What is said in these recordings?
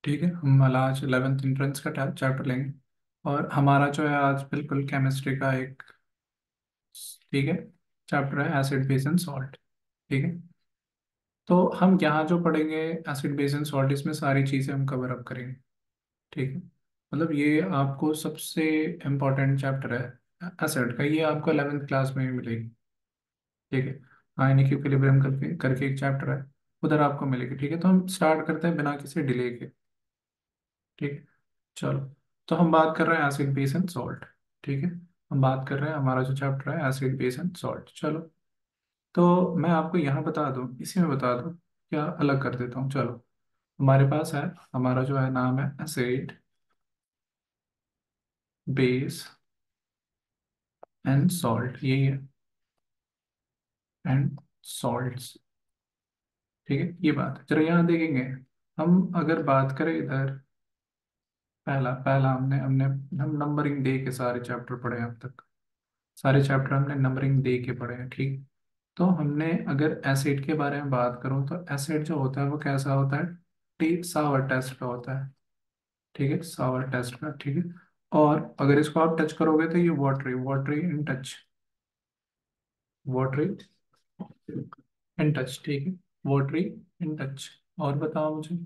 ठीक है, हम आज 11th एंट्रेंस का चैप्टर लेंगे। और हमारा जो है आज बिल्कुल केमिस्ट्री का एक, ठीक है, चैप्टर है एसिड बेस एंड सॉल्ट। ठीक है, तो हम यहाँ जो पढ़ेंगे एसिड बेस एंड सॉल्ट, इसमें सारी चीज़ें हम कवर अप करेंगे। ठीक है, मतलब ये आपको सबसे इम्पोर्टेंट चैप्टर है एसिड का, ये आपको 11th क्लास में ही मिलेगी। ठीक है, आयनिक इक्विलिब्रियम करके करके एक चैप्टर है, उधर आपको मिलेगी। ठीक है, तो हम स्टार्ट करते हैं बिना किसी डिले के। ठीक है, चलो। तो हम बात कर रहे हैं एसिड बेस एंड सॉल्ट। ठीक है, हम बात कर रहे हैं, हमारा जो चैप्टर है एसिड बेस एंड सॉल्ट। चलो, तो मैं आपको यहाँ बता दूँ, इसी में बता दूँ, क्या अलग कर देता हूँ। चलो, हमारे पास है, हमारा जो है नाम है एसिड बेस एंड सॉल्ट, यही है, एंड सॉल्ट्स। ठीक है, ये बात है। जरा यहाँ देखेंगे, हम अगर बात करें इधर, पहला पहला हमने हमने हम नंबरिंग दे के सारे चैप्टर पढ़े हैं अब तक। सारे चैप्टर हमने नंबरिंग दे के पढ़े हैं। ठीक, तो हमने अगर एसिड के बारे में बात करूं तो एसिड जो होता है वो कैसा होता है, टी सावर टेस्ट का होता है। ठीक है, सावर टेस्ट का। ठीक है, और अगर इसको आप टच करोगे तो ये watery, watery in touch, watery in touch. ठीक है, वाटरी इन टच। और बताओ मुझे,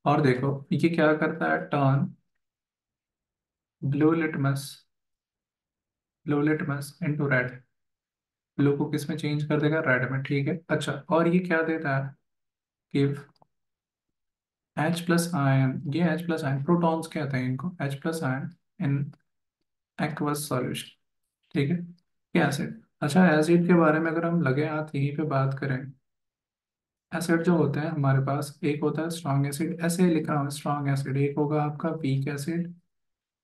और देखो ये क्या करता है, turn blue litmus, blue litmus into red. Blue को किस में चेंज कर देगा, रेड में। ठीक है, अच्छा, और ये क्या देता है, गिव एच प्लस आयन। ये एच प्लस आयन, प्रोटॉन्स कहते हैं इनको, H plus ion in aqueous solution. ठीक है, ये एसिड। अच्छा, एसिड के बारे में अगर हम लगे हाथ यहीं पे बात करें, एसिड जो होते हैं हमारे पास, एक होता है स्ट्रॉन्ग एसिड, ऐसे ही लिख रहा हूँ स्ट्रॉन्ग एसिड, एक होगा आपका वीक एसिड,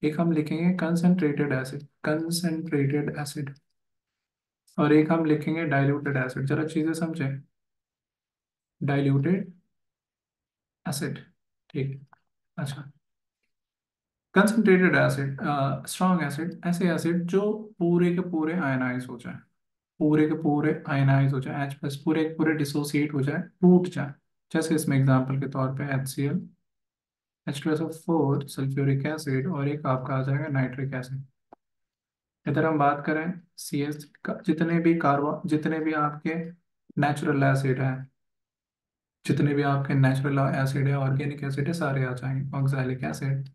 एक हम लिखेंगे कंसनट्रेटेड एसिड, कंसनट्रेटेड एसिड, और एक हम लिखेंगे डाइल्यूटेड एसिड। जरा चीजें समझें, डाइल्यूटेड एसिड। ठीक है, अच्छा, कंसनट्रेटेड एसिड, स्ट्रॉन्ग एसिड, ऐसे एसिड जो पूरे के पूरे आयनाइज हो जाए, पूरे के पूरे आयनाइज हो जाए, एच प्लस पूरे के पूरे डिसोसिएट हो जाए, टूट जाए। जैसे इसमें एग्जांपल के तौर पे HCl, H2SO4, सल्फ्यूरिक एसिड, और एक आपका आ जाएगा नाइट्रिक एसिड। इधर हम बात करें CS का, जितने भी कार्बन, जितने भी आपके नेचुरल एसिड हैं, जितने भी आपके नेचुरल एसिड है, ऑर्गेनिक एसिड है, सारे आ जाएंगे, ऑक्सैलिक एसिड,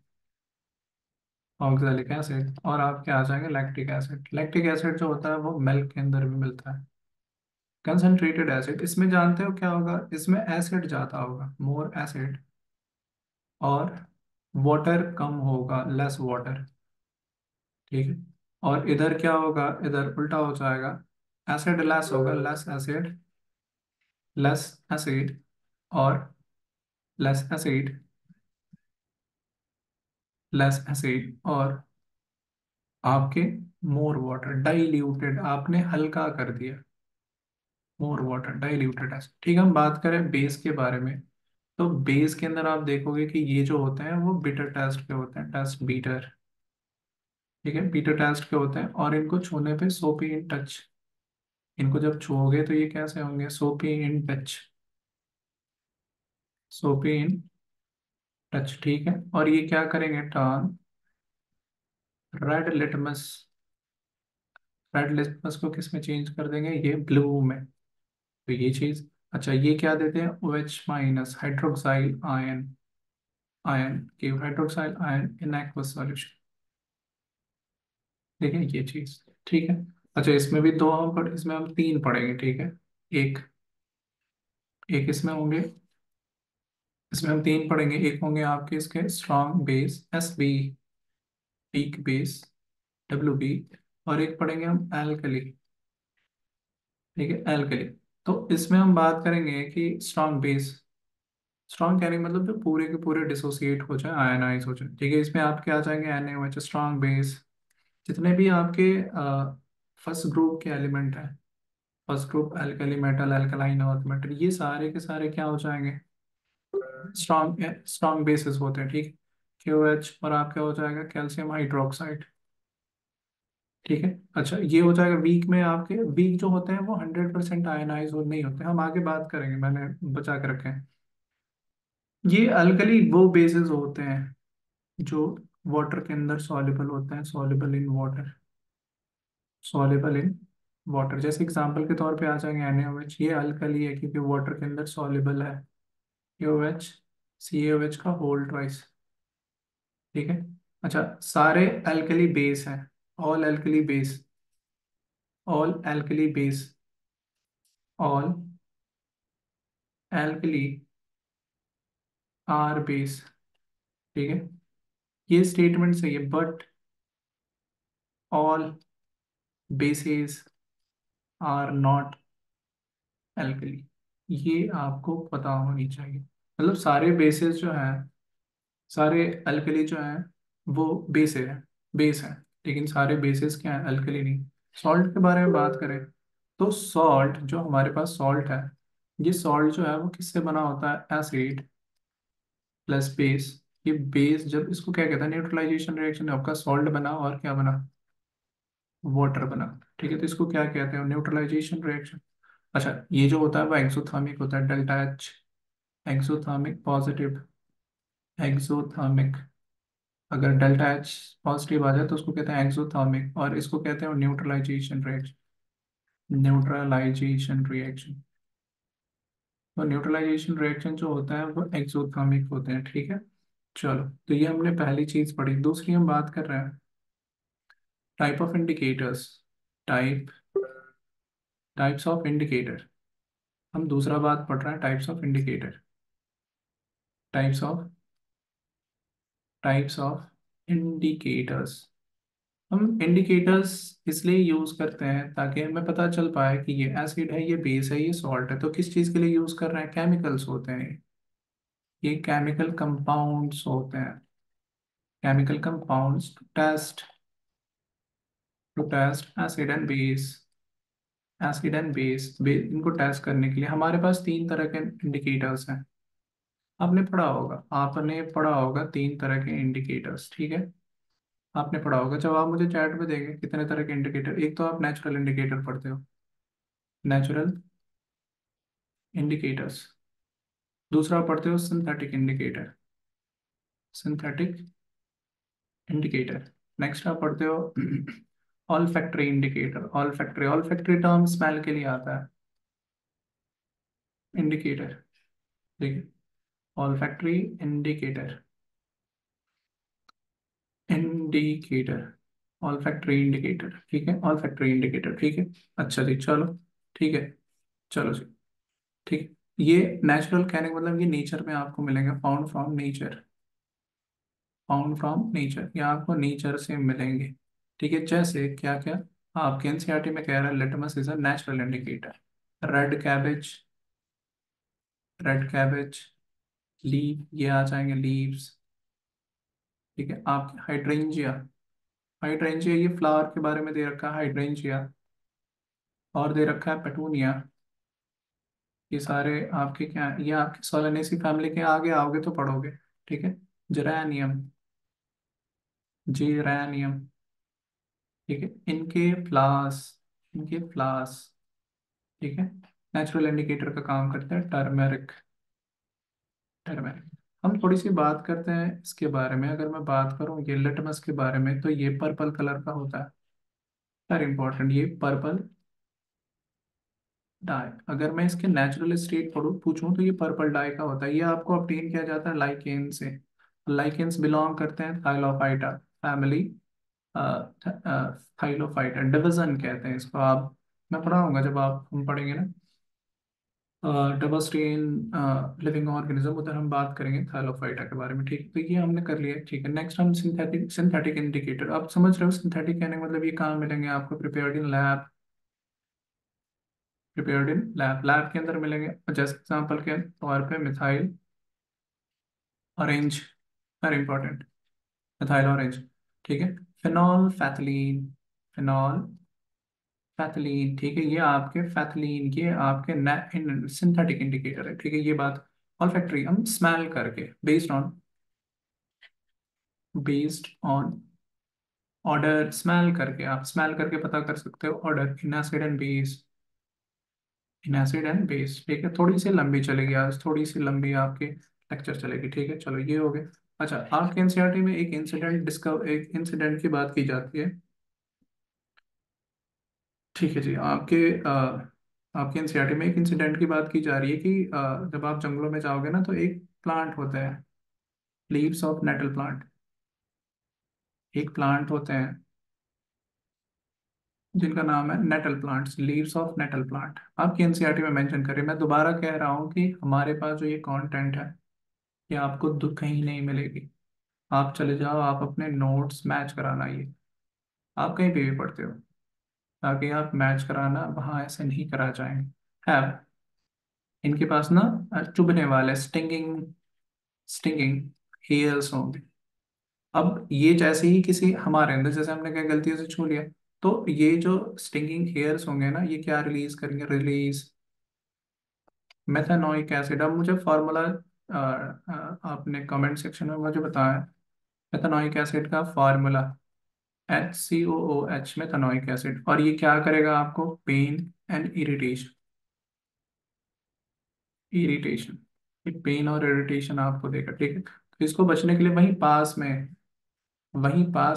ऑक्सैलिक एसिड, और आपके आ जाएंगे लैक्टिक एसिड। लैक्टिक एसिड जो होता है वो मिल्क के अंदर भी मिलता है। कंसनट्रेटेड एसिड, इसमें जानते हो क्या होगा, इसमें एसिड ज़्यादा होगा, मोर एसिड, और वाटर कम होगा, लेस वाटर। ठीक है, और इधर क्या होगा, इधर उल्टा हो जाएगा, एसिड लेस होगा, लेस एसिड, लेस एसिड, और लेस एसिड, लेस एसिड, और आपके मोर वाटर, डाइल्यूटेड, आपने हल्का कर दिया, मोर वाटर, डाइल्यूटेड एसिड। ठीक है, हम बात करें बेस के बारे में, तो बेस के अंदर आप देखोगे कि ये जो होते हैं वो बीटर टेस्ट के होते हैं, टेस्ट बीटर। ठीक है, बीटर टेस्ट के होते हैं, और इनको छूने पे सोपी इन टच, इनको जब छूओगे तो ये कैसे होंगे, सोपी इन टच, सोपी इन टच। ठीक है, और ये क्या करेंगे, turn red litmus, red litmus को किस में चेंज कर देंगे, ये ब्लू में। तो ये चीज, अच्छा, ये क्या देते हैं, OH minus hydroxyl ion, ion give hydroxyl ion in aqueous solution. ठीक है, ये चीज। ठीक है, अच्छा, इसमें भी दो हम पढ़, इसमें हम तीन पढ़ेंगे। ठीक है, एक, एक इसमें होंगे, इसमें हम तीन पढ़ेंगे, एक होंगे आपके इसके strong base SB, weak base WB, और एक पढ़ेंगे हम एल्कली। ठीक है, एल्कली। तो इसमें हम बात करेंगे कि स्ट्रॉन्ग बेस, स्ट्रॉन्ग कहने का मतलब जो पूरे के पूरे डिसोसिएट हो जाए, आयनाइज हो जाए। ठीक है, इसमें आपके आ जाएंगे NaOH, स्ट्रॉन्ग बेस, जितने भी आपके फर्स्ट ग्रुप के एलिमेंट हैं, first group alkali metal, alkaline earth metal, ये सारे के सारे क्या हो जाएंगे, स्ट्रॉन्ग, स्ट्रॉन्ग बेसिस होते हैं। ठीक, KOH, और आपका हो जाएगा कैल्शियम हाइड्रोक्साइड। ठीक है, अच्छा, ये हो जाएगा वीक में। आपके वीक जो होते हैं वो 100% आयनाइज नहीं होते, हम आगे बात करेंगे, मैंने बचा के रखे हैं। ये अल्कली वो बेसिस होते हैं जो वाटर के अंदर सॉल्युबल होते हैं, soluble in water, soluble in water. जैसे एग्जांपल के तौर पे आ जाएंगे NaOH, ये अल्कली है क्योंकि वाटर के अंदर सॉल्युबल है। KOH, CaOH का होल ट्वाइस। ठीक है। अच्छा, सारे अल्कली बेस हैं, all alkali base, all alkali base, all alkali are base. ठीक है, ये स्टेटमेंट सही है, but all bases are not alkali, ये आपको पता होनी चाहिए। मतलब सारे बेसेस जो हैं, सारे अल्कली जो हैं वो बेस है, बेस है, लेकिन सारे बेसेस क्या हैं, अल्कली नहीं। सॉल्ट के बारे में बात करें तो सॉल्ट, जो हमारे पास सॉल्ट है, ये सॉल्ट जो है वो किससे बना होता है, एसिड प्लस बेस। ये बेस जब इसको क्या कहता है, न्यूट्रलाइजेशन रिएक्शन, आपका सॉल्ट बना और क्या बना, वाटर बना। ठीक है, तो इसको क्या कहते हैं, न्यूट्रलाइजेशन रिएक्शन। अच्छा, ये जो होता है वो एक्सोथर्मिक होता है, delta H, exothermic positive, exothermic. अगर डेल्टा एच पॉजिटिव आ जाए तो उसको कहते हैं एक्सोथर्मिक, और इसको कहते हैं न्यूट्रलाइजेशन रिएक्शन, न्यूट्रलाइजेशन रिएक्शन। तो न्यूट्रलाइजेशन रिएक्शन जो होता है वो एक्सोथर्मिक होते हैं। ठीक है, चलो, तो ये हमने पहली चीज पढ़ी। दूसरी हम बात कर रहे हैं type of indicators, type, types of indicator. हम दूसरा बात पढ़ रहे हैं, types of indicator, types of, types of indicators. हम इंडिकेटर्स इसलिए यूज करते हैं ताकि हमें पता चल पाए कि ये एसिड है, ये बेस है, ये सॉल्ट है। तो किस चीज के लिए यूज कर रहे हैं, केमिकल्स होते हैं ये केमिकल कंपाउंड्स होते हैं, chemical compounds to test acid and base, acid and base, इनको टेस्ट करने के लिए हमारे पास तीन तरह के इंडिकेटर्स हैं। आपने पढ़ा होगा तीन तरह के इंडिकेटर्स। ठीक है, आपने पढ़ा होगा, जब आप मुझे चैट में देंगे कितने तरह के इंडिकेटर, एक तो आप नेचुरल इंडिकेटर पढ़ते हो, नेचुरल इंडिकेटर्स। दूसरा पढ़ते हो synthetic indicator, synthetic indicator. Next आप पढ़ते हो all factory indicator, all factory, all factory term smell के लिए आता है, इंडिकेटर। ठीक है, all factory indicator, indicator, all factory indicator. ठीक है, ऑल फैक्ट्री इंडिकेटर। ठीक है, अच्छा जी, चलो, ठीक है, चलो जी, ठीक है। ये नेचुरल कहने का मतलब ये नेचर में आपको मिलेंगे, found from nature, found from nature, ये आपको नेचर से मिलेंगे। ठीक है, जैसे क्या क्या, आपके एनसीईआरटी में कह रहा है litmus is a natural indicator, red cabbage, red cabbage, leave, ये आ जाएंगे लीव्स। ठीक है, आपके हाइड्रेंजिया, हाइड्रेंजिया ये फ्लावर के बारे में दे रखा है, हाइड्रेंजिया, और दे रखा है पेटूनिया। ये सारे आपके क्या हैं? ये आपके सोलेनेसी फैमिली के, आगे आओगे तो पढ़ोगे। ठीक है, जेरेनियम, जेरेनियम। ठीक है, इनके फ्लावर्स, इनके फ्लावर्स। ठीक है, नेचुरल इंडिकेटर का काम करता है टर्मेरिक, टर्मेरिक। हम थोड़ी सी बात करते हैं इसके बारे में। अगर मैं बात करूं ये लिटमस के बारे में, तो ये पर्पल कलर का होता है, वेरी इंपॉर्टेंट, ये पर्पल डाई। अगर मैं इसके नेचुरल स्टेट पढ़ूँ पूछूं तो ये पर्पल डाई का होता है। ये आपको ऑब्टेन किया जाता है लाइकेन से। लाइकेन्स बिलोंग करते हैं थाइलोफाइटा फैमिली, थाइलोफाइटा डिवीजन कहते हैं इसको। आप, मैं पढ़ाऊंगा जब आप, हम पढ़ेंगे ना डबल स्टेन लिविंग ऑर्गेनिज्म, उधर हम बात करेंगे थाइलोफाइटा के बारे में। ठीक है, तो ये हमने कर लिया। ठीक है, नेक्स्ट हम सिंथेटिक, सिंथेटिक इंडिकेटर। आप समझ रहे हो सिंथेटिक कहने का मतलब ये कहाँ मिलेंगे आपको, prepared in lab, prepared in lab, lab के अंदर मिलेंगे। जैसे एग्जांपल के तौर पे methyl orange, very important, methyl orange. ठीक है, फिनॉल फैथलीन, फिनॉल फैथलीन। ठीक है, ये आपके फैथलीन, ये आपके सिंथेटिक इंडिकेटर है। ठीक है, ये बात। ऑल फैक्ट्री हम स्मेल करके, based on, based on order, smell करके, आप स्मेल करके पता कर सकते हो order in acid and base, in acid and base. ठीक है, थोड़ी सी लंबी चलेगी आज, थोड़ी सी लंबी आपकी लेक्चर चलेगी, ठीक है। चलो ये हो गया। अच्छा, आपके एनसीईआरटी में एक इंसिडेंट की बात की जाती है। ठीक है जी। आपके एनसीईआरटी में एक इंसिडेंट की बात की जा रही है कि जब आप जंगलों में जाओगे ना, तो एक प्लांट होता है, लीव्स ऑफ नेटल प्लांट। एक प्लांट होते हैं जिनका नाम है nettle plants, leaves of nettle plant. आपकी एनसीईआरटी में मेंशन करें। मैं दोबारा कह रहा हूँ कि हमारे पास जो ये कंटेंट है, ये आपको कहीं नहीं मिलेगी। आप चले जाओ, आप अपने नोट्स मैच कराना, ये आप कहीं पे भी पढ़ते हो, ताकि आप मैच कराना, वहाँ ऐसे नहीं करा जाएंगे। है, इनके पास ना चुभने वाले स्टिंगिंग स्टिंगिंग हेयर्स होंगे। अब ये जैसे ही किसी हमारे अंदर, जैसे हमने क्या गलती से छू लिया, तो ये जो स्टिंगिंग हेयर्स होंगे ना, ये क्या रिलीज करेंगे? Release methanoic acid. अब मुझे फार्मूला आपने कमेंट सेक्शन में मुझे बताया। मेथानोइक एसिड का फार्मूला HCOOH, मेथानोइक एसिड। और ये क्या करेगा आपको? Pain and irritation. इरिटेशन, ये पेन और इरिटेशन आपको देगा, ठीक है। तो इसको बचने के लिए वहीं पास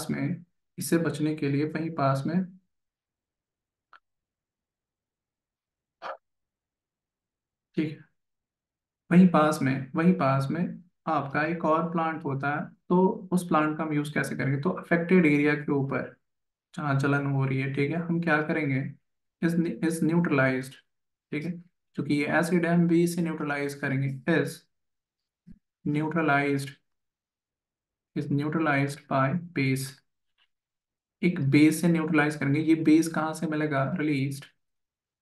में इससे बचने के लिए वहीं पास में, ठीक है, वहीं पास में आपका एक और प्लांट होता है। तो उस प्लांट का हम यूज कैसे करेंगे? तो अफेक्टेड एरिया के ऊपर जहाँ जलन हो रही है, ठीक है, हम क्या करेंगे? इस न्यूट्रलाइज्ड, ठीक है, क्योंकि ये एसिड है, हम भी इसे न्यूट्रलाइज करेंगे। इस neutralised is neutralised by base. एक बेस से न्यूट्रलाइज करेंगे। ये बेस कहाँ से मिलेगा? रिलीज्ड,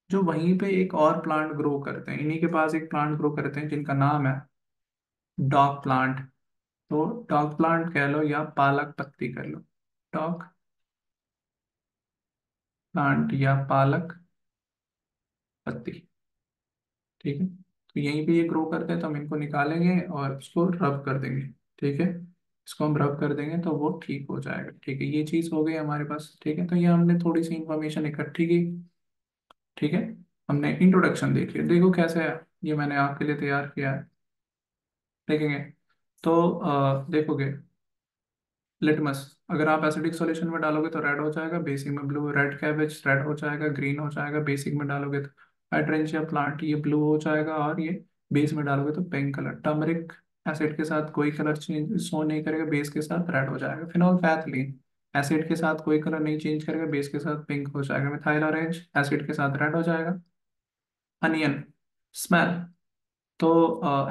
जो वहीं पे एक और प्लांट ग्रो करते हैं, इन्हीं के पास एक प्लांट ग्रो करते हैं जिनका नाम है डॉग प्लांट। तो डॉग प्लांट कह लो या पालक पत्ती कह लो, डॉग प्लांट या पालक पत्ती, ठीक है। तो यहीं पे ये ग्रो करते हैं, तो हम इनको निकालेंगे और इसको रब कर देंगे, ठीक है। इसको हम रब कर देंगे तो वो ठीक हो जाएगा, ठीक है। ये चीज़ हो गई हमारे पास, ठीक है। तो ये हमने थोड़ी सी इंफॉर्मेशन इकट्ठी की, ठीक है। हमने इंट्रोडक्शन देख लिया, देखो कैसे है, ये मैंने आपके लिए तैयार किया है, देखेंगे। तो देखोगे, लिटमस, अगर आप एसिडिक सॉल्यूशन में डालोगे तो रेड हो जाएगा, बेसिक में ब्लू। रेड कैबेज रेड हो जाएगा, ग्रीन हो जाएगा, बेसिक में डालोगे तो हाइड्रेंशिया प्लांट ये ब्लू हो जाएगा, और ये बेस में डालोगे तो पिंक कलर। टर्मरिक एसिड के साथ कोई कलर चेंज शो नहीं करेगा, बेस के साथ रेड हो जाएगा। फिनोल्फैथलीन एसिड के साथ कोई कलर नहीं चेंज करेगा, बेस के साथ पिंक हो जाएगा। मिथाइल ऑरेंज एसिड के साथ रेड हो जाएगा। अनियन स्मेल, तो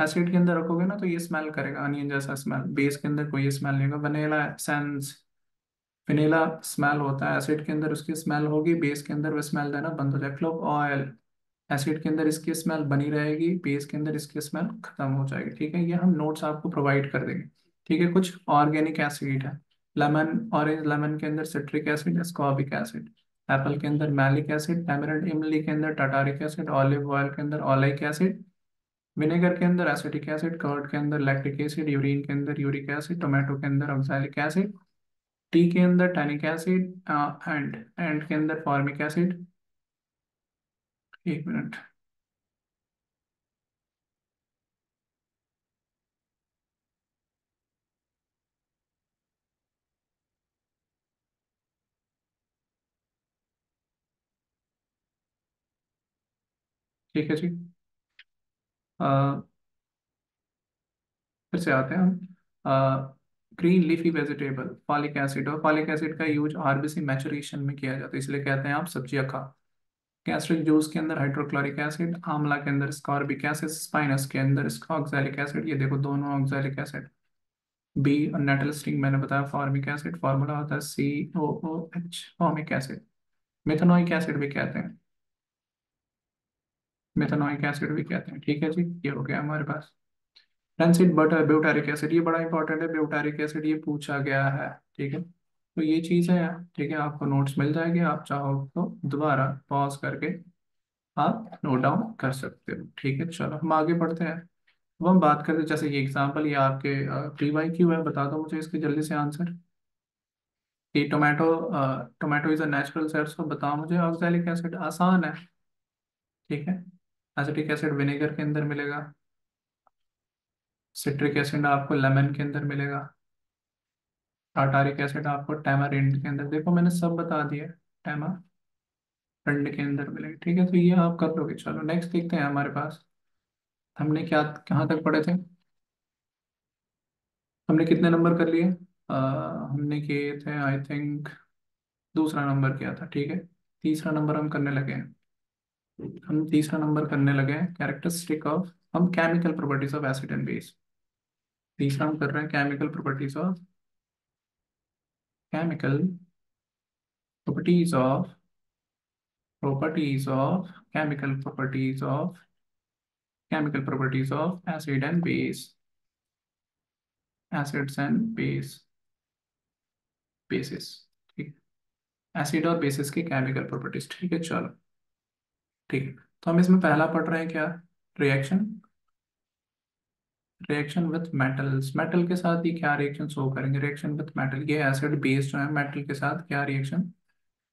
एसिड के अंदर रखोगे ना तो ये स्मेल करेगा, अनियन जैसा स्मेल। बेस के अंदर कोई स्मेल नहीं होगा। वनीला एसेंस, फिनेला स्मेल होता है, एसिड के अंदर उसकी स्मेल होगी, बेस के अंदर वो स्मेल देना बंद हो जाए। क्लोव ऑयल, एसिड के अंदर इसकी स्मेल बनी रहेगी, बेस के अंदर इसकी स्मेल खत्म हो जाएगी, ठीक है। ये हम नोट्स आपको प्रोवाइड कर देंगे, ठीक है। कुछ ऑर्गेनिक एसिड है, लेमन, ऑरेंज लेमन के अंदर citric acid, ascorbic acid. Apple के अंदर मैलिक एसिड, टैमरिंड इमली के अंदर टाटारिक एसिड, ऑलिव ऑयल के अंदर ऑलिक एसिड, विनेगर के अंदर एसिटिक एसिड, कर्ड के अंदर लैक्टिक एसिड, यूरिन के अंदर यूरिक एसिड, टोमेटो के अंदर ऑक्सैलिक एसिड, टी के अंदर टैनिक एसिड, एंड के अंदर फॉर्मिक एसिड। एक मिनट। ठीक है जी। अ, फिर से आते हैं हम। Green leafy vegetable, folic acid. और फॉलिक एसिड का यूज आरबीसी मैचुरेशन में किया जाता है, इसलिए कहते हैं आप सब्जियां खा। गैस्ट्रिक जूस के अंदर हाइड्रोक्लोरिक एसिड, आंवला के अंदर स्कॉर्बिक एसिड, स्पाइनस के अंदर ऑक्सैलिक एसिड। ये देखो दोनों oxalic acid. B nettle sting मैंने बताया फॉर्मिक एसिड, फॉर्मूला होता है COOH, formic acid. Methanoic acid भी कहते हैं, मेथनोइक एसिड भी कहते हैं, ठीक है जी। ये हो गया हमारे पास। रैंसिड बटर, ब्यूटारिक एसिड, ये बड़ा इंपॉर्टेंट है, ब्यूटारिक एसिड, ये पूछा गया है, ठीक है। तो ये चीज़ है, ठीक है। आपको नोट्स मिल जाएंगे, आप चाहो तो दोबारा पॉज करके आप नोट डाउन कर सकते हो, ठीक है। चलो हम आगे बढ़ते हैं। अब हम बात करते हैं, जैसे ये एग्जांपल, ये आपके प्री वाई क्यू है, बता दो मुझे इसके जल्दी से आंसर। कि tomato is a natural source, तो बताओ मुझे। ऑक्सैलिक एसिड आसान है, ठीक है। एसिटिक एसिड विनेगर के अंदर मिलेगा। सिट्रिक एसिड आपको लेमन के अंदर मिलेगा। टार्टारिक एसिड आपको टैमारिंड के अंदर, देखो मैंने सब बता दिया। टैमारिंड के अंदर मिलेगा, ठीक है। तो ये आप कर लोगे। चलो नेक्स्ट देखते हैं हमारे पास। हमने क्या कहाँ तक पढ़े थे? हमने कितने नंबर कर लिए? हमने किए थे आई थिंक दूसरा नंबर किया था, ठीक है। तीसरा नंबर हम करने लगे हैं। हम तीसरा नंबर करने लगे हैं कैरेक्टरिस्टिक ऑफ, हम chemical properties of acid and base. तीसरा हम कर रहे हैं chemical properties of, chemical properties of, chemical properties of, chemical properties of acid and base, acids and bases, ठीक। एसिड और बेसिस की केमिकल प्रॉपर्टीज, ठीक है। चलो ठीक है। तो हम इसमें पहला पढ़ रहे हैं क्या? Reaction, reaction with metals. Metal के साथ ये क्या रिएक्शन शो करेंगे? रिएक्शन विथ मेटल, ये एसिड बेस जो है मेटल के साथ क्या रिएक्शन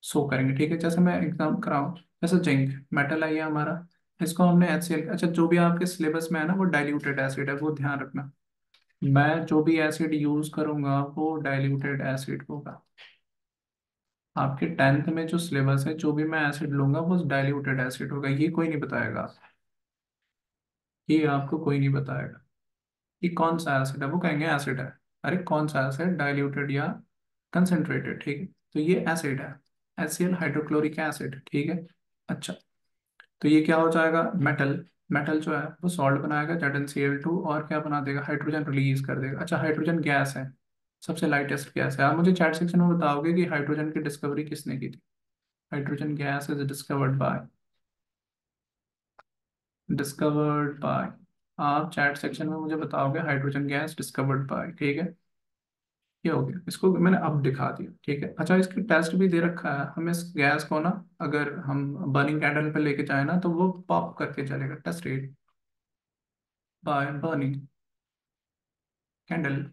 शो करेंगे, ठीक है। जैसे मैं एग्जाम कराऊँ, जैसे जिंक मेटल है ये हमारा, इसको हमने HCl, अच्छा जो भी आपके सिलेबस में है ना वो डाइल्यूटेड एसिड है, वो ध्यान रखना। मैं जो भी एसिड यूज करूंगा वो डाइल्यूटेड एसिड होगा। आपके 10th में जो सिलेबस है, जो भी मैं एसिड लूंगा वो डाइल्यूटेड एसिड होगा, ये कोई नहीं बताएगा। ये आपको कोई नहीं बताएगा कि कौन सा एसिड है, वो कहेंगे एसिड है। अरे कौन सा एसिड, डाइल्यूटेड या कंसेंट्रेटेड, ठीक है। तो ये एसिड है, HCl हाइड्रोक्लोरिक एसिड, ठीक है। अच्छा, तो ये क्या हो जाएगा? मेटल, मेटल जो है वो सॉल्ट बनाएगा ZnCl2, और क्या बना देगा? हाइड्रोजन रिलीज कर देगा। अच्छा, हाइड्रोजन गैस है, सबसे लाइटेस्ट गैस है। आप मुझे चैट सेक्शन में बताओगे कि हाइड्रोजन की डिस्कवरी किसने की थी? Hydrogen gas is discovered by, आप चैट सेक्शन में मुझे बताओगे हाइड्रोजन गैस डिस्कवर्ड बाय, ठीक है। ये हो गया, इसको मैंने अब दिखा दिया, ठीक है। अच्छा, इसकी टेस्ट भी दे रखा है। हम इस गैस को ना, अगर हम बर्निंग कैंडल पे लेके जाए ना, तो वो पॉप करके चलेगा। Test rate by burning candle,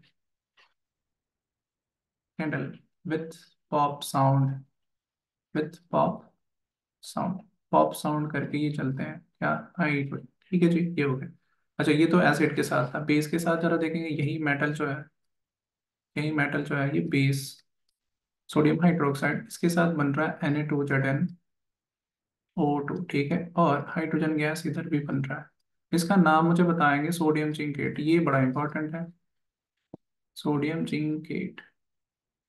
candle with pop sound, with pop sound, pop sound करके ये चलते हैं क्या? हाइट, ठीक है जी, ये हो गया। अच्छा, ये तो एसिड के साथ था। बेस के साथ जरा देखेंगे, यही मेटल जो है, यही मेटल जो है ये बेस, सोडियम हाइड्रोक्साइड, इसके साथ बन रहा है Na2ZnO2, ठीक है। और हाइड्रोजन गैस इधर भी बन रहा है। इसका नाम मुझे बताएंगे, सोडियम जिंकेट, ये बड़ा इंपॉर्टेंट है। सोडियम जिंकेट,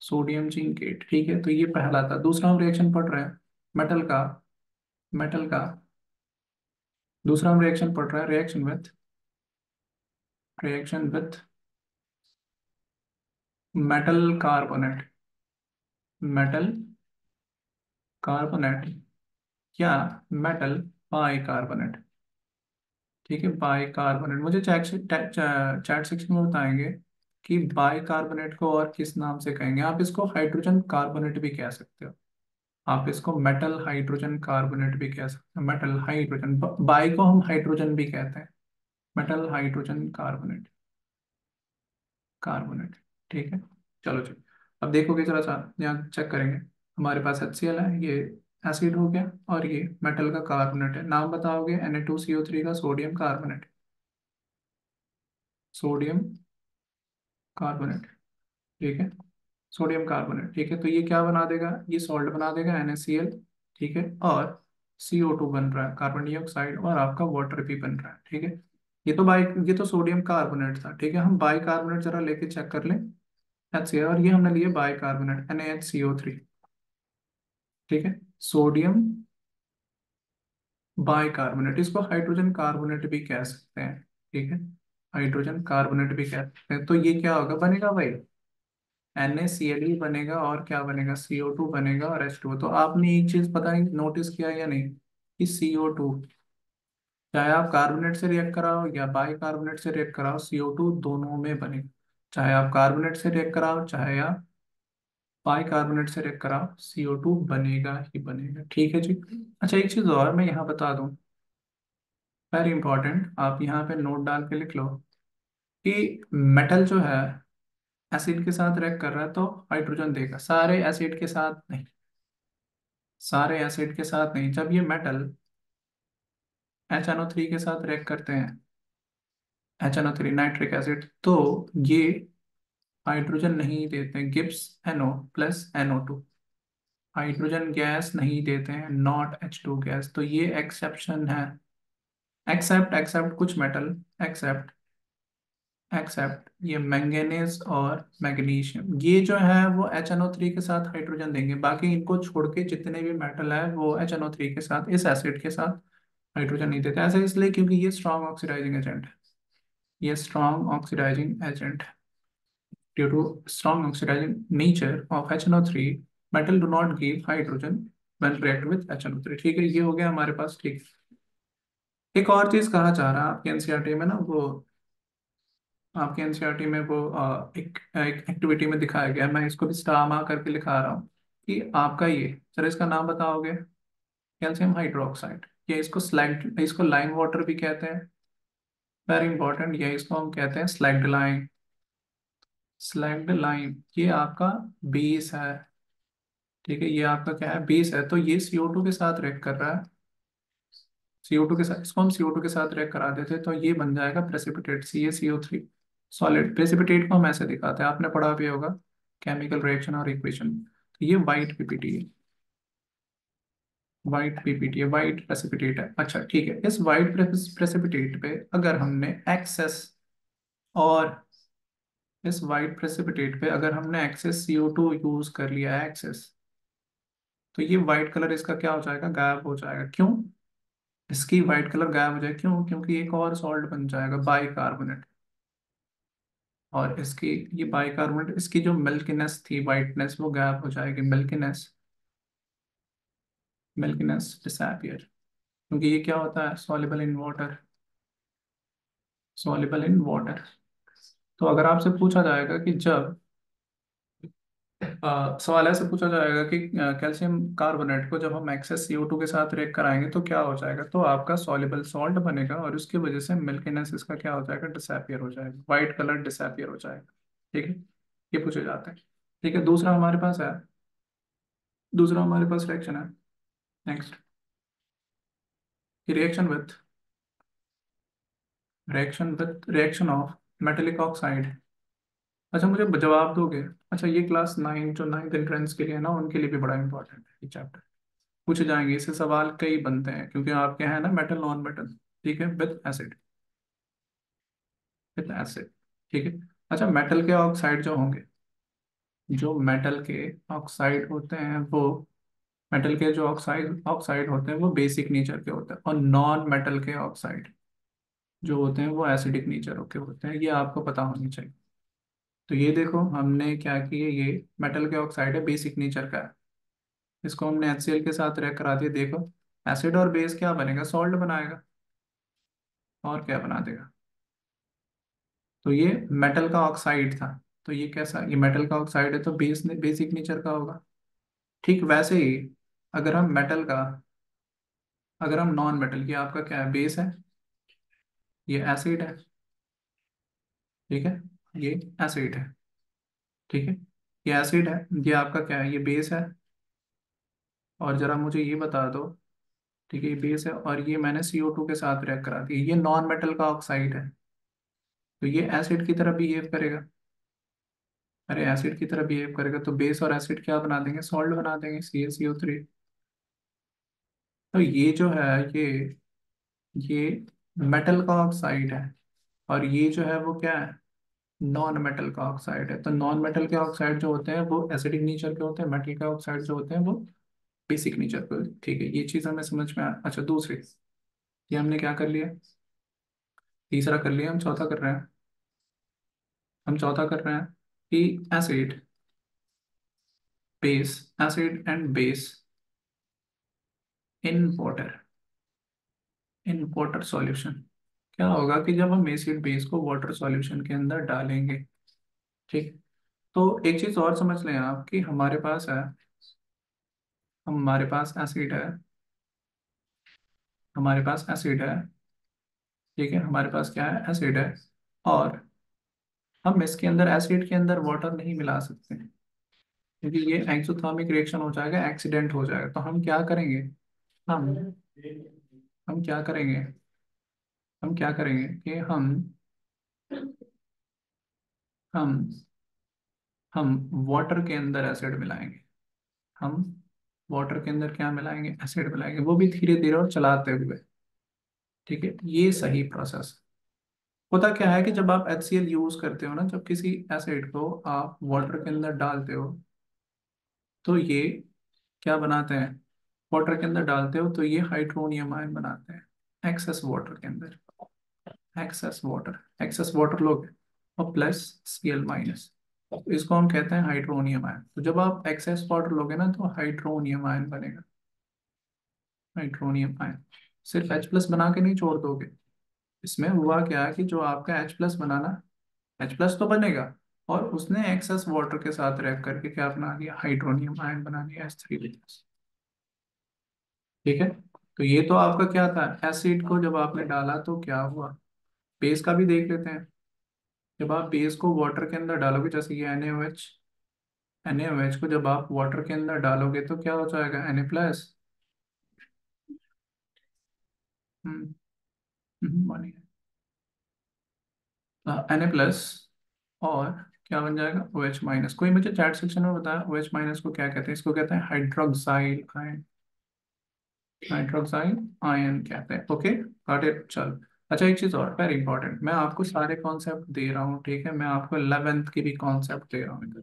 सोडियम जिंकेट, ठीक है। तो ये पहला था। दूसरा हम रिएक्शन पढ़ रहे हैं मेटल का, मेटल का दूसरा हम रिएक्शन पढ़ रहे हैं, reaction with metal carbonate, metal carbonate या मेटल बाइकार्बोनेट, ठीक है। बाइकार्बोनेट, मुझे चैट चैट सेक्शन में बताएंगे कि बाइकार्बोनेट को और किस नाम से कहेंगे। आप इसको हाइड्रोजन कार्बोनेट भी कह सकते हो, आप इसको मेटल हाइड्रोजन कार्बोनेट भी कह सकते हो। मेटल हाइड्रोजन, बाई को हम हाइड्रोजन भी कहते हैं, मेटल हाइड्रोजन कार्बोनेट, कार्बोनेट, ठीक है। चलो जी, अब देखोगे जरा सा, यहाँ चेक करेंगे। हमारे पास HCl है, ये एसिड हो गया, और ये मेटल का कार्बोनेट है। नाम बताओगे? Na2CO3 का सोडियम कार्बोनेट, सोडियम कार्बोनेट, ठीक है। सोडियम कार्बोनेट, ठीक है। तो ये क्या बना देगा? ये सॉल्ट बना देगा NaCl, ठीक है। और CO2 बन रहा है, कार्बन डाइऑक्साइड, और आपका वाटर भी बन रहा है, ठीक है। ये तो सोडियम कार्बोनेट था, ठीक है। हम बाई कार्बोनेट जरा लेके चेक कर लें। HCl, और ये हमने लिए बाई कार्बोनेट NaHCO3, ठीक है। सोडियम बाई कार्बोनेट, इसको हाइड्रोजन कार्बोनेट भी कह सकते हैं, ठीक है। हाइड्रोजन कार्बोनेट भी कह सकते हैं। तो ये क्या होगा, बनेगा भाई? NaCl ही बनेगा, और क्या बनेगा? CO2 बनेगा, और H2O। तो आपने एक चीज पता नहीं नोटिस किया या नहीं, कि CO2, चाहे आप कार्बोनेट से रिएक्ट कराओ या बाई कार्बोनेट से रिएक्ट कराओ, CO2 दोनों में बनेगा। चाहे आप कार्बोनेट से रिएक्ट कराओ, चाहे आप बाई कार्बोनेट से रिएक्ट कराओ, CO2 बनेगा ही बनेगा, ठीक है जी। अच्छा, एक चीज और मैं यहाँ बता दूं, वेरी इंपॉर्टेंट, आप यहाँ पे नोट डाल के लिख लो कि मेटल जो है एसिड के साथ रिएक्ट कर रहा है तो हाइड्रोजन देगा, सारे एसिड के साथ नहीं, सारे एसिड के साथ नहीं। जब ये मेटल HNO3 के साथ रिएक्ट करते हैं, HNO3 नाइट्रिक एसिड, तो ये हाइड्रोजन नहीं देते, गिब्स NO+NO2, हाइड्रोजन गैस नहीं देते हैं, नॉट H2 गैस, तो ये एक्सेप्शन है। एक्सेप्ट एक्सेप्ट कुछ मेटल, एक्सेप्ट एक्सेप्ट ये मैंगनीज और मैग्नीशियम, ये जो है वो HNO3 के साथ हाइड्रोजन देंगे, बाकी इनको छोड़ के जितने भी मेटल है वो HNO3 के साथ, इस एसिड के साथ हाइड्रोजन नहीं देते। ऐसा इसलिए क्योंकि ये स्ट्रॉन्ग ऑक्सीडाइजिंग एजेंट है, ये strong oxidising agent. Due to strong oxidising nature of HNO3, metal do not give hydrogen when react with HNO3। ठीक है, ये हो गया हमारे पास। ठीक, एक और चीज कहा जा रहा है आपके एनसीईआरटी में ना, वो आपके एनसीईआरटी में वो एक एक्टिविटी में दिखाया गया है, मैं इसको भी स्टार मार्क करके लिखा रहा हूँ कि आपका ये, सर इसका नाम बताओगे, कैल्शियम हाइड्रोक्साइड, ये इसको स्लैग, इसको लाइम वाटर भी कहते हैं, वेरी इंपॉर्टेंट, ये इसको हम कहते हैं स्लैग्ड लाइम। स्लैग्ड लाइम ये आपका बेस है, ठीक है, ये आपका क्या है, बेस है, तो ये CO2 के साथ रिएक्ट कर रहा है, CO2 के साथ, इसको हम CO2 के साथ रिएक्ट करा देते तो ये बन जाएगा प्रेसिपिटेट CaCO3 सॉलिड। प्रेसिपिटेट को हम ऐसे दिखाते हैं, आपने पढ़ा भी होगा केमिकल रिएक्शन और इक्वेशन। तो ये वाइट पीपीटी है, वाइट पीपीटी है, वाइट प्रेसिपिटेट है। अच्छा ठीक है, इस वाइट प्रेसिपिटेट पे अगर हमने एक्सेस, और इस वाइट प्रेसिपिटेट पे अगर हमने एक्सेस CO2 यूज कर लिया है, एक्सेस, तो ये वाइट कलर इसका क्या हो जाएगा, गायब हो जाएगा। क्यों इसकी वाइट कलर गायब हो जाए, क्यों, क्योंकि एक और सॉल्ट बन जाएगा बाइकार्बोनेट, और इसकी, ये बाइकार्बोनेट, इसकी जो मिल्कीनेस थी, वाइटनेस, वो गायब हो जाएगी, मिल्कीनेस, मिल्कीनेस डिसअपियर, क्योंकि ये क्या होता है, soluble in water, soluble in water. तो अगर आपसे पूछा जाएगा कि जब सवाल ऐसे पूछा जाएगा कि कैल्शियम कार्बोनेट को जब हम एक्सेस CO2 के साथ रिएक्ट कराएंगे तो क्या हो जाएगा, तो आपका सॉल्युबल सॉल्ट बनेगा और उसकी वजह से मिल्कीनेस इसका क्या हो जाएगा, डिसअपियर हो जाएगा, वाइट कलर डिसअपियर हो जाएगा। ठीक है, ये पूछे जाते हैं। ठीक है, दूसरा हमारे पास है, दूसरा हमारे पास रिएक्शन है, next, reaction with, reaction of metallic oxide. अच्छा मुझे जवाब दोगे, अच्छा ये क्लास 9 जो 9th एंट्रेंस के लिए है ना, उनके लिए भी बड़ा इंपॉर्टेंट है ये चैप्टर, पूछे जाएंगे इससे सवाल कई बनते हैं, क्योंकि आपके हैं ना मेटल नॉन मेटल, ठीक है, विद एसिड, विद एसिड, ठीक है। अच्छा मेटल के ऑक्साइड जो होंगे, जो मेटल के ऑक्साइड होते हैं वो, मेटल के जो ऑक्साइड ऑक्साइड होते हैं वो बेसिक नेचर के होते हैं, और नॉन मेटल के ऑक्साइड जो होते हैं वो एसिडिक नेचर के होते हैं, ये आपको पता होनी चाहिए। तो ये देखो हमने क्या किया, ये मेटल के ऑक्साइड है, बेसिक नेचर का है, इसको हमने HCl के साथ रिएक्ट करा दिया, देखो एसिड और बेस क्या बनेगा, सॉल्ट बनाएगा, और क्या बना देगा। तो ये मेटल का ऑक्साइड था, तो ये कैसा, ये मेटल का ऑक्साइड है तो बेस ने बेसिक नेचर का होगा। ठीक वैसे ही अगर हम मेटल का, अगर हम नॉन मेटल, ये आपका क्या है, बेस है, ये एसिड है, ठीक है, ये एसिड है, ठीक है, ये एसिड है, ये आपका क्या है, ये बेस है, और जरा मुझे ये बता दो, ठीक है, ये बेस है और ये मैंने CO2 के साथ रिएक्ट करा दिया, ये नॉन मेटल का ऑक्साइड है, तो ये एसिड की तरह बिहेव करेगा, अरे एसिड की तरह बिहेव करेगा, तो बेस और एसिड क्या बना देंगे, सॉल्ट बना देंगे, CaCO3। तो ये जो है, ये मेटल का ऑक्साइड है, और ये जो है वो क्या है, नॉन मेटल का ऑक्साइड है। तो नॉन मेटल के ऑक्साइड जो होते हैं वो एसिडिक नेचर के होते हैं, मेटल के ऑक्साइड जो होते हैं वो बेसिक नेचर के होते हैं। ठीक है, ये चीज़ हमें समझ में आ, अच्छा दूसरी, ये हमने क्या कर लिया, तीसरा कर लिया, हम चौथा कर रहे हैं, हम चौथा कर रहे हैं कि acid, base, acid and base in water, in water solution. क्या होगा कि जब हम एसिड बेस को वाटर सॉल्यूशन के अंदर डालेंगे, ठीक, तो एक चीज और समझ लें आप कि हमारे पास है, हमारे पास एसिड है, हमारे पास एसिड है, ठीक है, हमारे पास क्या है, एसिड है, और हम इसके अंदर, एसिड के अंदर वाटर नहीं मिला सकते, क्योंकि ये एक्सोथर्मिक रिएक्शन हो जाएगा, एक्सीडेंट हो जाएगा। तो हम क्या करेंगे, हम हम क्या करेंगे, हम क्या करेंगे कि हम हम हम वाटर के अंदर एसिड मिलाएंगे। हम वाटर के अंदर क्या मिलाएंगे, एसिड मिलाएंगे, वो भी धीरे धीरे और चलाते हुए। ठीक है, ये सही प्रोसेस। होता क्या है कि जब आप HCl यूज करते हो ना, जब किसी एसिड को आप वाटर के अंदर डालते हो, तो ये क्या बनाते हैं, वाटर के अंदर डालते हो तो ये हाइड्रोनियम आयन बनाते हैं एक्सेस वाटर के अंदर। एक्सेस वाटर लोगे और प्लस Cl-, तो इसको हम कहते हैं हाइड्रोनियम आयन। तो जब आप एक्सेस वाटर लोगे ना तो हाइड्रोनियम आयन बनेगा। हाइड्रोनियम आयन सिर्फ H+ बना के नहीं छोड़ दोगे। इसमें हुआ क्या है कि जो आपका H+ बनाना, H+ तो बनेगा, और उसने एक्सेस वाटर के साथ रह करके क्या बना लिया, हाइड्रोनियम आयन बना लिया H3। ठीक है, तो ये तो आपका क्या था, एसिड को जब आपने डाला तो क्या हुआ। बेस का भी देख लेते हैं। जब आप बेस को वाटर के अंदर डालोगे, जैसे कि NaOH, NaOH को जब आप वाटर के अंदर डालोगे तो क्या हो जाएगा, Na+। बनेगा Na+, और क्या बन जाएगा, OH-। कोई मुझे चैट सेक्शन में बताया OH- को क्या कहते हैं, इसको कहते हैं हाइड्रोक्साइल आयन। हाइड्रोक्साइल आयन कहते हैं। ओके, गॉट इट, चल। अच्छा, एक चीज और वेरी इंपॉर्टेंट, मैं आपको सारे कॉन्सेप्ट दे रहा हूँ, ठीक है, मैं आपको 11th की भी कॉन्सेप्ट दे रहा हूँ इधर।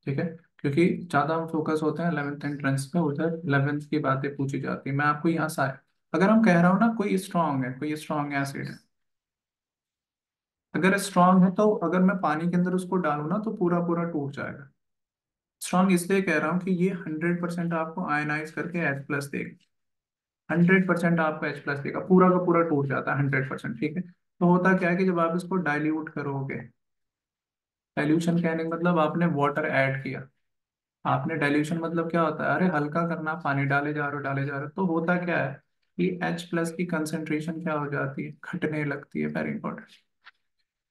ठीक है, क्योंकि ज्यादा हम फोकस होते हैं 11th एंट्रेंस पे, उधर 11th की बातें पूछी जाती है। मैं आपको यहाँ सारे, अगर हम कह रहा हूँ ना कोई स्ट्रांग है, कोई स्ट्रांग एसिड है, अगर स्ट्रांग है तो अगर मैं पानी के अंदर उसको डालूँ ना तो पूरा पूरा टूट जाएगा। स्ट्रांग इसलिए कह रहा हूँ कि ये 100% आपको आयनाइज करके H+ देगा। 100% आपका H+ देगा, पूरा का पूरा टूट जाता है 100%। ठीक है, तो होता क्या है कि जब आप इसको डाइल्यूट करोगे, डाइल्यूशन कहने का मतलब आपने वाटर ऐड किया। आपने डाइल्यूशन मतलब क्या होता है, अरे हल्का करना, पानी डाले जा रहे हो डाले जा रहे हो, तो होता क्या है कि H+ की कंसेंट्रेशन क्या हो जाती है, घटने लगती है। वेरी इंपॉर्टेंट,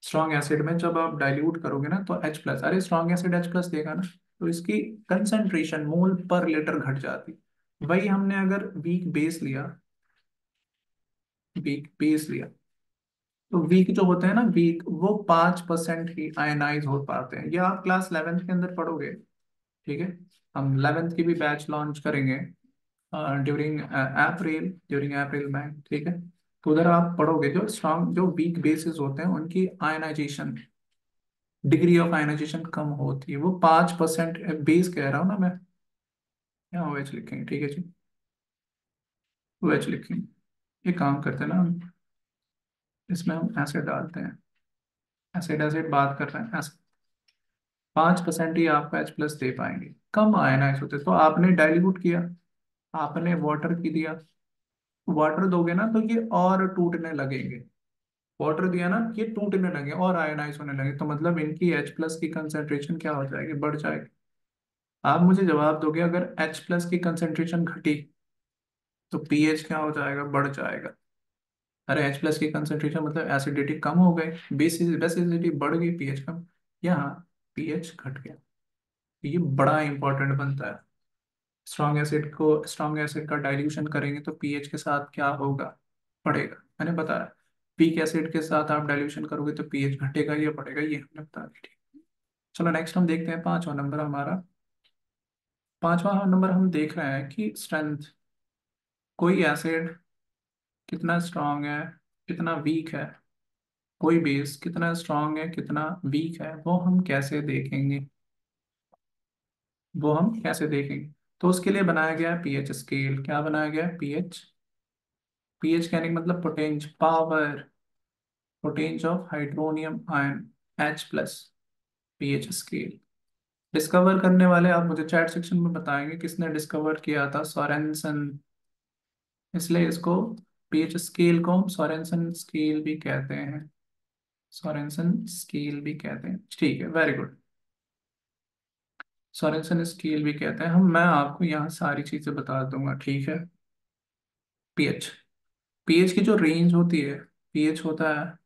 स्ट्रॉन्ग एसिड में जब आप डाइल्यूट करोगे ना तो H+, अरे स्ट्रॉन्ग एसिड H+ देगा ना, तो इसकी कंसेंट्रेशन मोल पर लीटर घट जाती है। वही हमने अगर वीक बेस लिया, वीक बेस लिया, तो वीक जो होते हैं ना, वीक वो 5% ही आयनाइज हो पाते हैं। ये आप क्लास 11th के अंदर पढ़ोगे। ठीक है, हम 11th की भी बैच लॉन्च करेंगे ड्यूरिंग अप्रैल में। ठीक है, तो उधर आप पढ़ोगे जो स्ट्रॉन्ग, जो वीक बेसिस होते हैं उनकी आयनाइजेशन, डिग्री ऑफ आयनाइजेशन कम होती है, वो 5%। बेस कह रहा हूँ ना मैं, यहाँ OH लिखेंगे। ठीक है जी, OH लिखेंगे। ये काम करते हैं ना हम, इसमें हम एसिड डालते हैं, एसिड एसिड बात कर रहे हैं, 5% ही आपका H+ दे पाएंगे, कम आयनाइज होते। तो आपने डाइल्यूट किया, आपने वाटर की दिया, वाटर दोगे ना तो ये और टूटने लगेंगे। वाटर दिया ना, ये टूटने लगे और आयनाइज होने लगे, तो मतलब इनकी H+ की कंसेंट्रेशन क्या हो जाएगी, बढ़ जाएगी। आप मुझे जवाब दोगे अगर H+ की कंसेंट्रेशन घटी तो pH क्या हो जाएगा, बढ़ जाएगा। अरे H+ की कंसेंट्रेशन मतलब एसिडिटी कम हो गई, बेसिसिटी बढ़ गई, pH कम, यहाँ pH घट गया। ये बड़ा इंपॉर्टेंट बनता है। स्ट्रॉन्ग एसिड का डाइल्यूशन करेंगे तो पीएच के साथ क्या होगा, बढ़ेगा। मैंने बताया, वीक एसिड के साथ आप डाइल्यूशन करोगे तो पीएच घटेगा या बढ़ेगा, ये हमने बता दिया। ठीक, चलो नेक्स्ट हम देखते हैं 5वां नंबर हमारा। 5वां नंबर हम देख रहे हैं कि स्ट्रेंथ, कोई एसिड कितना स्ट्रांग है, कितना वीक है, कोई बेस कितना स्ट्रांग है, कितना वीक है, वो हम कैसे देखेंगे, वो हम कैसे देखेंगे। तो उसके लिए बनाया गया है पीएच स्केल। क्या बनाया गया है, पीएच। पीएच कहने का मतलब potential power, potential of hydronium ion H+, pH scale. Discover करने वाले आप मुझे चैट सेक्शन में बताएंगे किसने डिस्कवर किया था, सोरेनसन। इसलिए इसको, पीएच स्केल को हम सोरेनसन स्केल भी कहते हैं, सोरेनसन स्केल भी कहते हैं। ठीक है, वेरी गुड, सोरेनसन स्केल भी कहते हैं हम। मैं आपको यहाँ सारी चीजें बता दूंगा। ठीक है, पीएच, पीएच की जो रेंज होती है, पीएच होता है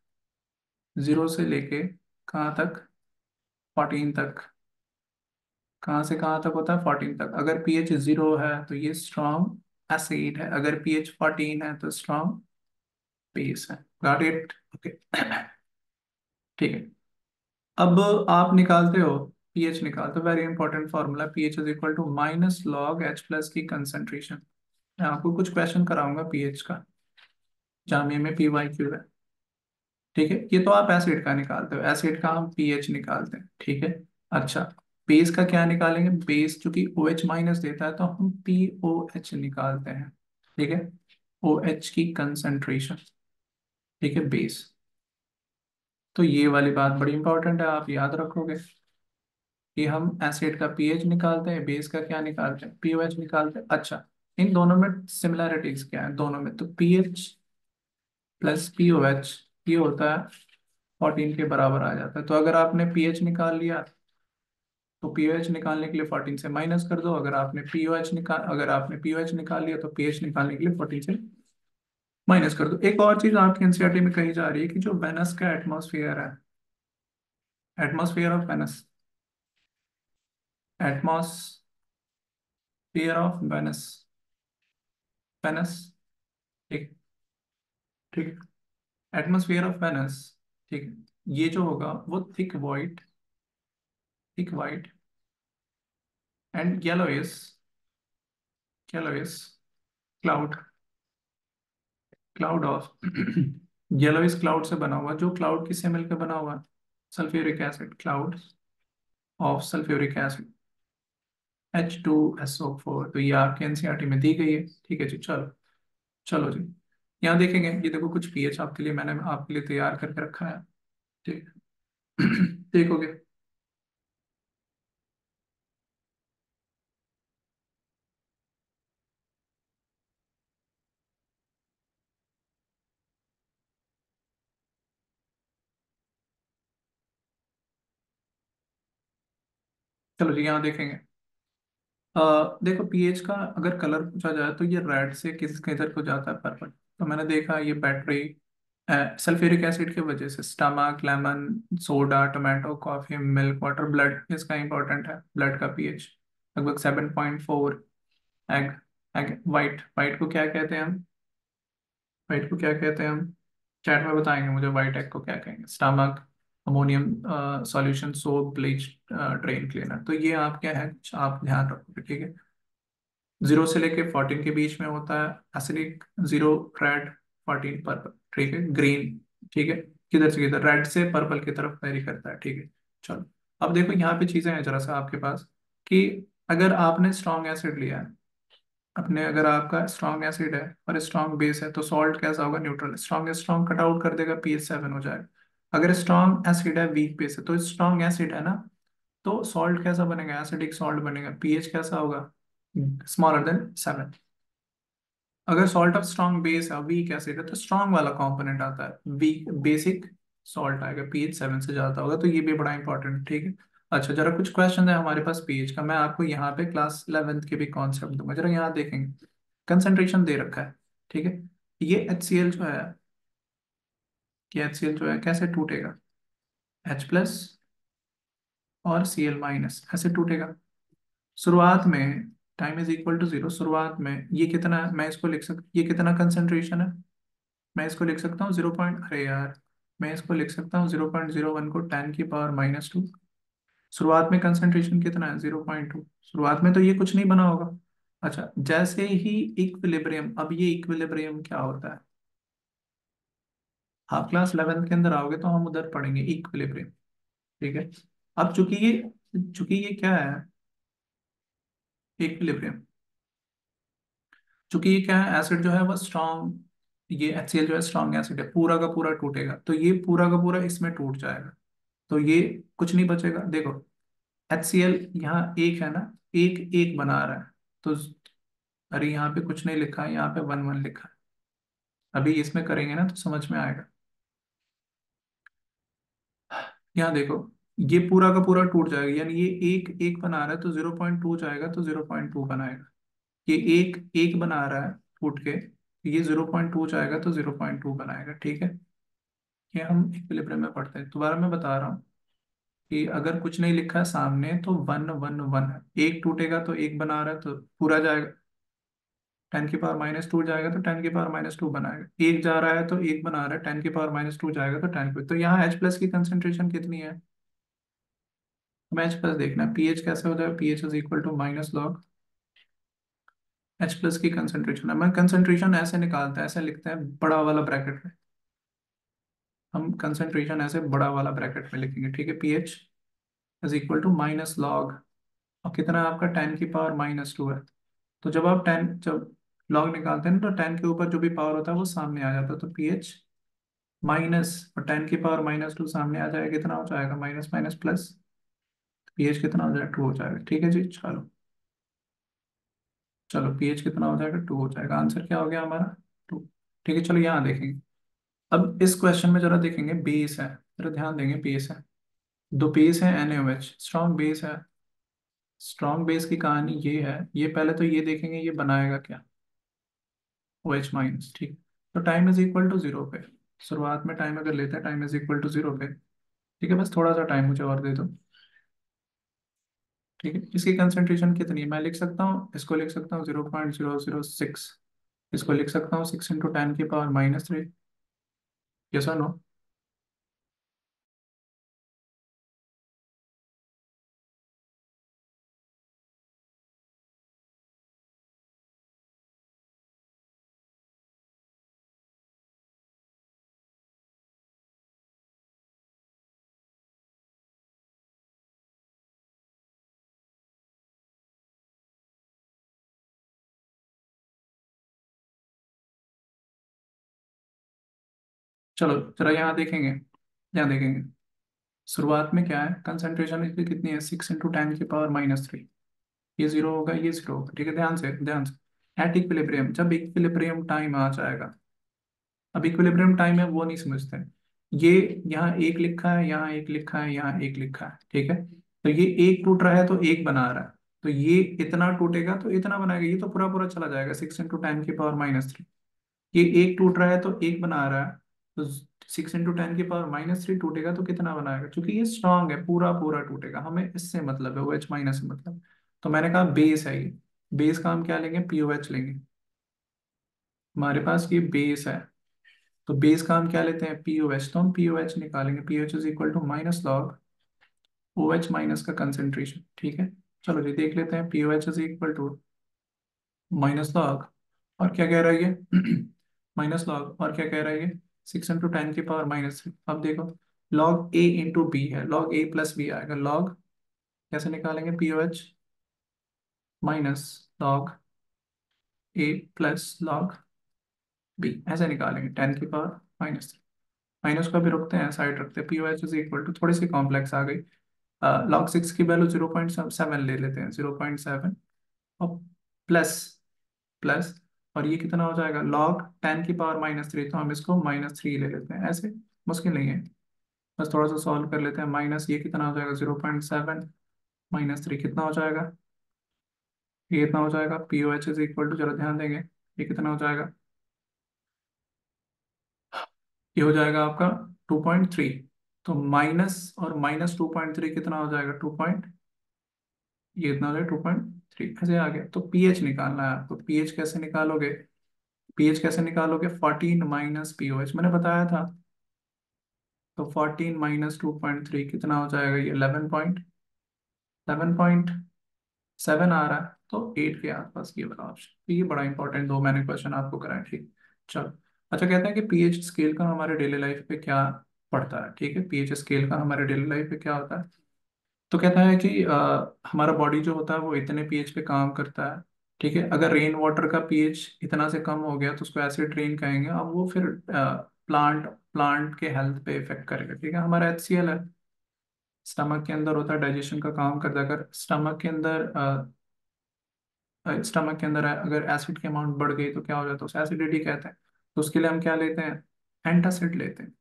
0 से लेके कहाँ तक, 14 तक। कहाँ से कहाँ तक होता है, 14 तक। अगर पीएच 0 है तो ये स्ट्रॉन्ग एसिड है, अगर पीएच 14 है तो स्ट्रॉन्ग बेस है। Got it, okay. ठीक है। अब आप निकालते हो, पीएच निकालते हो, very important formula, pH is equal to minus log H plus की कंसंट्रेशन। मैं आपको कुछ क्वेश्चन कराऊंगा पीएच का, जामिया में पीवाईक्यू है। ठीक है, ये तो आप एसिड का निकालते हो, एसिड का हम पीएच निकालते हैं। ठीक है। अच्छा, बेस का क्या निकालेंगे? बेस चूंकि ओ एच माइनस देता है तो हम पी ओ एच निकालते हैं। ठीक है, ओ एच की कंसंट्रेशन। ठीक है, बेस। तो ये वाली बात बड़ी इंपॉर्टेंट है, आप याद रखोगे कि हम एसिड का पीएच निकालते हैं, बेस का क्या निकालते हैं? पीओएच निकालते हैं। अच्छा, इन दोनों में सिमिलैरिटीज क्या है दोनों में? तो पीएच प्लस पीओएच ये होता है 14 के बराबर आ जाता है। तो अगर आपने पीएच निकाल लिया तो पीओएच निकालने के लिए 14 से माइनस कर दो। अगर आपने पीओएच निकाल लिया तो पीएच निकालने के लिए 14 से माइनस कर दो। एक और चीज आपकी एनसीईआरटी में कही जा रही है कि जो वेनस का एटमॉस्फेयर है, atmosphere of Venus, atmosphere of Venus, Venus, ठीक, ठीक, एटमॉस्फेयर ऑफ वेनस, ठीक है, ये जो होगा वो thick white and येलोइस cloud, cloud of येलोइस cloud से बना हुआ। जो क्लाउड किससे मिलकर बना हुआ है? Sulphuric acid, cloud of sulphuric acid, H2SO4। तो ये आपके एनसीईआरटी में दी गई है। ठीक है जी, चलो, चलो जी, यहाँ देखेंगे, ये देखो कुछ पीएच आपके लिए मैंने आपके लिए तैयार करके रखा है। ठीक है देखोगे। चलो जी, यहाँ देखेंगे। देखो पीएच का अगर कलर पूछा जाए तो ये रेड से किस किधर को जाता है? पर्पल। तो मैंने देखा ये बैटरी सल्फ्यूरिक एसिड की वजह से, stomach, lemon, soda, tomato, coffee, milk, water, blood इसका इंपॉर्टेंट है, ब्लड का पीएच लगभग 7.4। एग, एग वाइट, वाइट को क्या कहते हैं हम? वाइट को क्या कहते हैं हम? चैट में बताएंगे मुझे वाइट एग को क्या कहेंगे। Stomach, ammonium solution, soap, bleach, drain cleaner. तो ये आप क्या है, कुछ आप ध्यान रखोगे। ठीक है, 0 से लेके 14 के बीच में होता है एसिडिक, 0 रेड, 14 पर्पल। ठीक है, ग्रीन। ठीक है, किधर से किधर? रेड से पर्पल की तरफ वेरी करता है। ठीक है, चलो। अब देखो यहाँ पे चीजें हैं जरा सा आपके पास कि अगर आपने स्ट्रॉन्ग एसिड लिया है, अपने अगर आपका स्ट्रॉन्ग एसिड है और स्ट्रॉन्ग बेस है तो सॉल्ट कैसा होगा? Neutral. Strong strong cut out कर देगा, pH 7 हो जाएगा। अगर स्ट्रॉन्ग एसिड है, वीक बेस है, तो स्ट्रॉन्ग एसिड है ना, तो सॉल्ट कैसा बनेगा? एसिडिक सॉल्ट बनेगा, पीएच कैसा होगा? Smaller than 7। अगर सॉल्ट ऑफ स्ट्रॉन्ग बेस है, वीक एसिड है, तो स्ट्रॉन्ग वाला कंपोनेंट आता है, वीक बेसिक सॉल्ट आएगा, pH 7 से ज्यादा होगा। तो ये भी बड़ा इंपॉर्टेंट। ठीक है। अच्छा, जरा कुछ क्वेश्चन है हमारे पास पीएच का, मैं आपको यहाँ पे क्लास 11th के भी कॉन्सेप्ट दूंगा। जरा यहाँ देखेंगे, कंसंट्रेशन दे रखा है। ठीक है, ये HCl जो है, ये HCl जो है कैसे टूटेगा? H+ और Cl- ऐसे टूटेगा। शुरुआत में टाइम इज इक्वल टू 0, शुरुआत में ये कितना है? मैं इसको लिख सकता, ये कितना कंसंट्रेशन है? मैं इसको लिख सकता हूँ 0 पॉइंट, अरे यार, मैं इसको लिख सकता हूँ 0.01 को 10⁻²। शुरुआत में कंसंट्रेशन कितना है? 0.2। शुरुआत में तो ये कुछ नहीं बना होगा। अच्छा, जैसे ही इक्विलिब्रियम, अब ये इक्विलिब्रियम क्या होता है? आप क्लास 11th के अंदर आओगे तो हम उधर पढ़ेंगे इक्विलिब्रियम। ठीक है। अब चूंकि ये क्या है? इक्विलिब्रियम। चूंकि ये क्या है, एसिड जो है वो स्ट्रॉन्ग, ये HCl जो है स्ट्रॉन्ग एसिड है, पूरा का पूरा टूटेगा, तो ये पूरा का पूरा इसमें टूट जाएगा। तो ये कुछ नहीं बचेगा। देखो HCl यहाँ एक है ना, एक एक बना रहा है, तो अरे यहाँ पे कुछ नहीं लिखा है, यहाँ पे 1 1 लिखा है। अभी इसमें करेंगे ना तो समझ में आएगा। यहाँ देखो, ये पूरा का पूरा टूट जाएगा, यानी ये एक एक बना रहा है तो 0.2 जाएगा तो 0.2 बनाएगा। ये एक एक बना रहा है फूट के, ये 0.2 जाएगा तो 0.2 बनाएगा। ठीक है, ये हम इक्विलिब्रियम में पढ़ते हैं। दोबारा मैं बता रहा हूँ कि अगर कुछ नहीं लिखा है सामने तो 1 1 1 है, एक टूटेगा तो एक बना रहा है तो पूरा जाएगा। 10⁻², जाएगा तो 10⁻², बनाएगा। एक जा रहा है तो एक बना रहा है, 10⁻², जाएगा तो 10, तो यहाँ H+ की कंसेंट्रेशन कितनी है? हमें H+ देखना है। पीएच कैसे हो जाएगा? PH is equal to minus log H+ की कंसेंट्रेशन। हमें कंसेंट्रेशन ऐसे निकालते हैं, ऐसे लिखते हैं बड़ा वाला ब्रैकेट में। हम कंसेंट्रेशन ऐसे बड़ा वाला ब्रैकेट में लिखेंगे, ठीक है। PH is equal to minus log, और कितना है आपका? 10⁻²। तो जब लॉग निकालते हैं ना, तो 10 के ऊपर जो भी पावर होता है वो सामने आ जाता है, तो पीएच माइनस, और 10⁻², सामने आ जाएगा, कितना हो जाएगा? माइनस माइनस प्लस, पीएच कितना हो जाएगा? 2 हो जाएगा, ठीक है जी। चलो चलो, पीएच कितना हो जाएगा? 2 हो जाएगा। आंसर क्या हो गया हमारा? 2। ठीक है, चलो यहाँ देखेंगे। अब इस क्वेश्चन में जरा देखेंगे, बेस है, जरा ध्यान देंगे। बेस है, दो बेस है NaOH, स्ट्रॉन्ग बेस है। स्ट्रॉन्ग बेस की कहानी ये है, ये पहले तो ये देखेंगे ये बनाएगा क्या? OH-, ठीक। तो टाइम इज इक्वल टू 0 पे, शुरुआत में टाइम अगर लेते हैं, टाइम इज इक्वल टू 0 पे, ठीक है। बस थोड़ा सा टाइम मुझे और दे दो, ठीक है। इसकी कंसेंट्रेशन कितनी है? मैं लिख सकता हूँ, इसको लिख सकता हूँ 0.006, इसको लिख सकता हूँ 6 × 10⁻³ यस और नो? चलो जरा यहाँ देखेंगे, यहाँ देखेंगे। शुरुआत में क्या है? कंसंट्रेशन इसकी कितनी है? 6 × 10⁻³ ये 0 होगा, ये 0 होगा, ठीक है। ध्यान से, ध्यान से। एट इक्विलिब्रियम, जब इक्विलिब्रियम टाइम आ जाएगा, अब इक्विलिब्रियम टाइम है वो नहीं समझते हैं। ये यहाँ एक लिखा है, यहाँ एक लिखा है, यहाँ एक लिखा है, ठीक है। तो ये एक टूट रहा है तो एक बना रहा है, तो ये इतना टूटेगा तो इतना बनाएगा, ये तो पूरा पूरा चला जाएगा 6 × 10⁻³ ये एक टूट रहा है तो एक बना रहा है, तो 6 × 10⁻³ टूटेगा तो कितना बनाएगा? क्योंकि ये स्ट्रांग है, पूरा पूरा टूटेगा, हमें इससे मतलब है, OH- से मतलब। तो मैंने कहा बेस है ये, बेस का हम क्या लेंगे? POH लेंगे। हमारे पास ये बेस है, तो बेस का हम क्या लेते हैं? POH, तो हम POH निकालेंगे। POH is equal to minus log OH- का कंसेंट्रेशन, ठीक है। चलो जी देख लेते हैं, POH is equal to minus log, और क्या कह रहा है ये? माइनस लॉग, और क्या कह रहा है ये? 6 × 10⁻³ अब देखो, लॉग A × B है, लॉग A+B आएगा। लॉग कैसे निकालेंगे? POH minus log A+log B, ऐसे निकालेंगे। 10⁻³ माइनस को भी रुकते हैं, साइड रखते हैं। POH इज इक्वल टू, थोड़ी सी कॉम्प्लेक्स आ गई, log 6 की वैल्यू 0.7 ले लेते हैं, 0.7, और प्लस प्लस, और ये कितना हो जाएगा? log 10⁻³ तो हम इसको -3 ले लेते हैं, ऐसे मुश्किल नहीं है। बस थोड़ा सा सॉल्व कर लेते हैं। माइनस ये कितना हो जाएगा? 0.7 -3 कितना हो जाएगा? ये कितना हो जाएगा? POH इज इक्वल टू, जरा ध्यान देंगे, ये कितना हो जाएगा? ये हो जाएगा आपका 2.3, तो माइनस और -2.3 कितना हो जाएगा? 2 ये इतना हो जाएगा 2.3, ऐसे आ गया। तो पीएच निकालना है आपको। पीएच कैसे निकालोगे? पीएच कैसे निकालोगे? 14 माइनस POH मैंने बताया था, तो 14 -2.3 कितना हो जाएगा? ये 11.7 आ रहा है, तो 8 के आसपास ये वाला ऑप्शन। तो ये बड़ा इंपॉर्टेंट दो मैंने क्वेश्चन आपको कराए, ठीक। चलो, अच्छा, कहते हैं कि पीएच स्केल का हमारे डेली लाइफ पे क्या पड़ता है, ठीक है। पीएच स्केल का हमारे डेली लाइफ पे क्या होता है? तो कहता है कि हमारा बॉडी जो होता है वो इतने पीएच पे काम करता है, ठीक है। अगर रेन वाटर का पीएच इतना से कम हो गया तो उसको एसिड रेन कहेंगे, अब वो फिर प्लांट प्लांट के हेल्थ पे इफेक्ट करेगा, ठीक है। हमारा HCl है, स्टमक के अंदर होता है, डाइजेशन का काम करता है। अगर स्टमक के अंदर अगर एसिड की अमाउंट बढ़ गई तो क्या हो जाता है? उसे एसिडिटी कहते हैं। तो उसके लिए हम क्या लेते हैं? एंटासिड लेते हैं,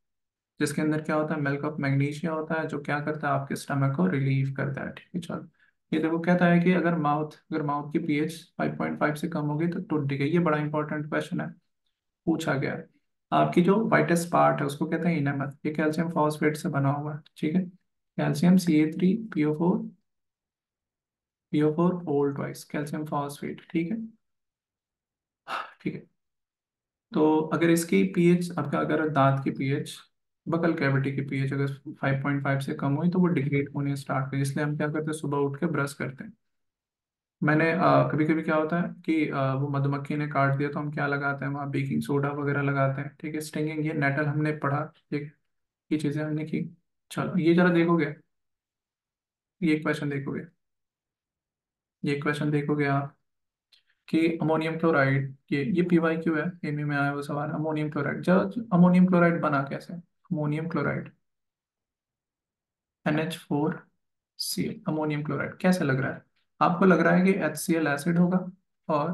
जिसके अंदर क्या होता है? मिल्क ऑफ मैग्नीशिया होता है, जो क्या करता है? आपके स्टमक को रिलीव करता है, ठीक है। चलो, ये देखो, कहता है कि अगर माउथ की पीएच 5.5 से कम होगी तो टूट गई। ये बड़ा इंपॉर्टेंट क्वेश्चन है, पूछा गया है। आपकी जो वाइटेस्ट पार्ट है उसको कहते हैं इनेमल, ये कैल्शियम फॉस्फेट से बना हुआ है, ठीक है। Calcium CA3PO4 old twice calcium phosphate, ठीक है। ठीक है। तो अगर इसकी पीएच आपका, अगर दांत की पीएच, बकल कैविटी की पीएच अगर 5.5 से कम हुई तो वो डिग्रेड होने स्टार्ट कर, इसलिए हम क्या करते हैं, सुबह उठ के ब्रश करते हैं। मैंने कभी कभी क्या होता है कि वो मधुमक्खी ने काट दिया तो हम क्या लगाते हैं वहाँ, बेकिंग सोडा वगैरह लगाते हैं। ठीक है, स्टिंगिंग, ये नेटल हमने पढ़ा, ये चीज़ें हमने की। चलो ये जरा देखोगे, ये क्वेश्चन देखोगे, ये क्वेश्चन देखोगे आप कि अमोनियम क्लोराइड, ये पीवाई क्यू है, एमयू में आया वो सवाल। अमोनियम क्लोराइड, जब अमोनियम क्लोराइड बना कैसे, ammonium chloride NH4Cl, ammonium chloride कैसे लग रहा है? आपको लग रहा है कि HCl एसिड होगा, और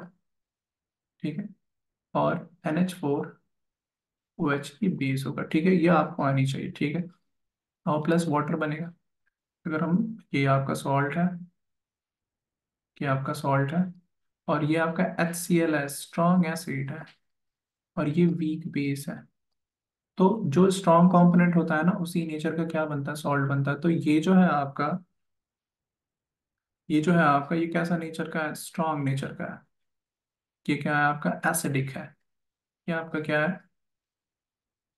ठीक है, और NH4OH की बेस होगा। ठीक है, ये आपको आनी चाहिए। ठीक है, और प्लस वाटर बनेगा। अगर हम, ये आपका सॉल्ट है, ये आपका सॉल्ट है, और ये आपका HCl है, स्ट्रॉन्ग एसिड है, और ये वीक बेस है। तो जो स्ट्रॉन्ग कंपोनेंट होता है ना, उसी नेचर का क्या बनता है, सॉल्ट बनता है। तो ये जो है आपका, ये जो है आपका, ये कैसा नेचर का है, स्ट्रॉन्ग नेचर का है। ये क्या है आपका, एसिडिक है। ये आपका क्या है,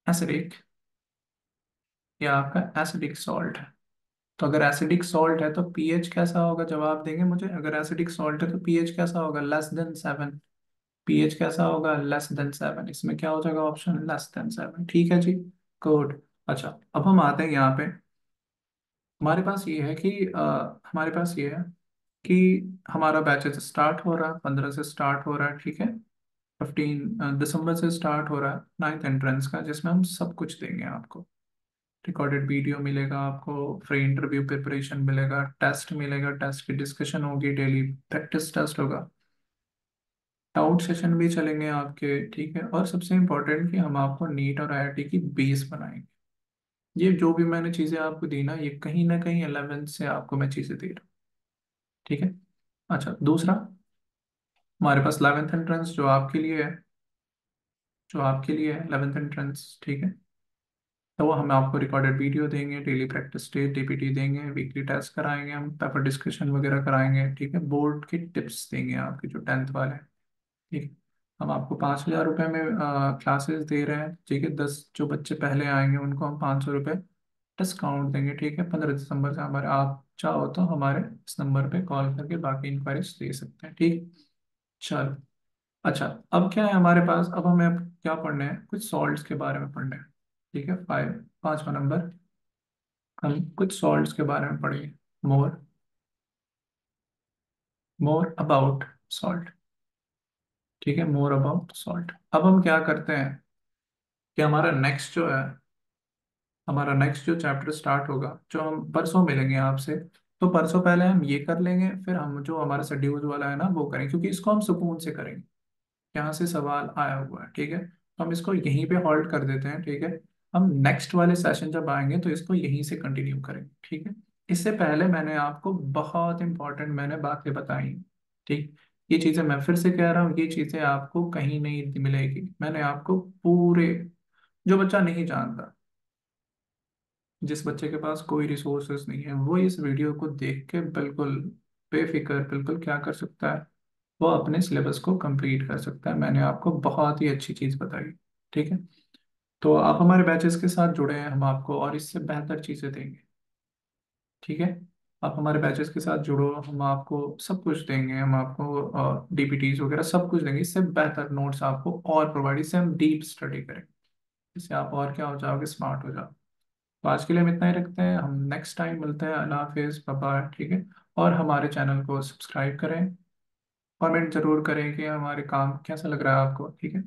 एसिडिक। ये आपका एसिडिक सॉल्ट है। तो अगर एसिडिक सॉल्ट है तो पीएच कैसा होगा, जवाब देंगे मुझे। अगर एसिडिक सॉल्ट है तो पीएच कैसा होगा, लेस देन 7। पीएच कैसा होगा, लेस देन 7। इसमें क्या हो जाएगा ऑप्शन, लेस देन 7। ठीक है जी, गुड। अच्छा, अब हम आते हैं यहाँ पे। हमारे पास ये है कि हमारे पास ये है कि हमारा बैचेस स्टार्ट हो रहा है, 15 से स्टार्ट हो रहा है। ठीक है, 15 दिसंबर से स्टार्ट हो रहा है 9th एंट्रेंस का, जिसमें हम सब कुछ देंगे आपको। रिकॉर्डेड वीडियो मिलेगा आपको, फ्री इंटरव्यू प्रिपरेशन मिलेगा, टेस्ट मिलेगा, टेस्ट की डिस्कशन होगी, डेली प्रैक्टिस टेस्ट होगा, डाउट सेशन भी चलेंगे आपके। ठीक है, और सबसे इम्पोर्टेंट कि हम आपको नीट और आईआईटी की बेस बनाएंगे। ये जो भी मैंने चीज़ें आपको दी ना, ये कहीं ना कहीं 11th से आपको मैं चीज़ें दे रहा हूँ। ठीक है। अच्छा, दूसरा, हमारे पास 11th एंट्रेंस जो आपके लिए है, जो आपके लिए है 11th एंट्रेंस। ठीक है, तो वो हम आपको रिकॉर्डेड वीडियो देंगे, डेली प्रैक्टिस टेस्ट डीपीटी देंगे, वीकली टेस्ट कराएंगे, हम पेपर डिस्कशन वगैरह कराएंगे। ठीक है, बोर्ड की टिप्स देंगे आपके जो 10th वाले हैं। ठीक है, हम आपको 5,000 रुपये में क्लासेस दे रहे हैं। ठीक है, 10 जो बच्चे पहले आएंगे उनको हम 500 रुपये डिस्काउंट देंगे। ठीक है, 15 दिसंबर से हमारे, आप चाहो तो हमारे इस नंबर पे कॉल करके बाकी इंक्वायरीज दे सकते हैं। ठीक, चलो। अच्छा, अब क्या है हमारे पास, अब हमें अब क्या पढ़ना है, कुछ सॉल्ट्स के बारे में पढ़ना है। ठीक है, 5वां नंबर, हम कुछ सॉल्ट्स के बारे में पढ़ेंगे। मोर मोर अबाउट सॉल्ट। ठीक है, मोर अबाउट सॉल्ट। अब हम क्या करते हैं कि हमारा नेक्स्ट जो है, हमारा नेक्स्ट जो चैप्टर स्टार्ट होगा, जो हम परसों मिलेंगे आपसे, तो परसों पहले हम ये कर लेंगे, फिर हम जो हमारा शेड्यूल वाला है ना वो करेंगे, क्योंकि इसको हम सुकून से करेंगे। यहाँ से सवाल आया हुआ है। ठीक है, तो हम इसको यहीं पे हॉल्ट कर देते हैं। ठीक है, हम नेक्स्ट वाले सेशन जब आएंगे तो इसको यहीं से कंटिन्यू करेंगे। ठीक है, इससे पहले मैंने आपको बहुत इंपॉर्टेंट मैंने बातें बताई। ठीक, ये चीज़ें मैं फिर से कह रहा हूँ, ये चीज़ें आपको कहीं नहीं मिलेगी। मैंने आपको पूरे, जो बच्चा नहीं जानता, जिस बच्चे के पास कोई रिसोर्सेज नहीं है, वो इस वीडियो को देख के बिल्कुल बेफिक्र, बिल्कुल क्या कर सकता है, वो अपने सिलेबस को कंप्लीट कर सकता है। मैंने आपको बहुत ही अच्छी चीज़ बताई। ठीक है, तो आप हमारे बैचेस के साथ जुड़े हैं, हम आपको और इससे बेहतर चीज़ें देंगे। ठीक है, आप हमारे बैचेस के साथ जुड़ो, हम आपको सब कुछ देंगे, हम आपको डीपीटीज वगैरह सब कुछ देंगे, इससे बेहतर नोट्स आपको और प्रोवाइड, इससे हम डीप स्टडी करेंगे, इससे आप और क्या हो जाओगे, स्मार्ट हो जाओगे। तो आज के लिए हम इतना ही रखते हैं, हम नेक्स्ट टाइम मिलते हैं। अल्लाह हाफिज़, बाय बाय। ठीक है, और हमारे चैनल को सब्सक्राइब करें, कमेंट जरूर करें कि हमारे काम कैसा लग रहा है आपको। ठीक है,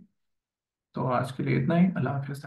तो आज के लिए इतना ही, अल्लाह हाफिज़।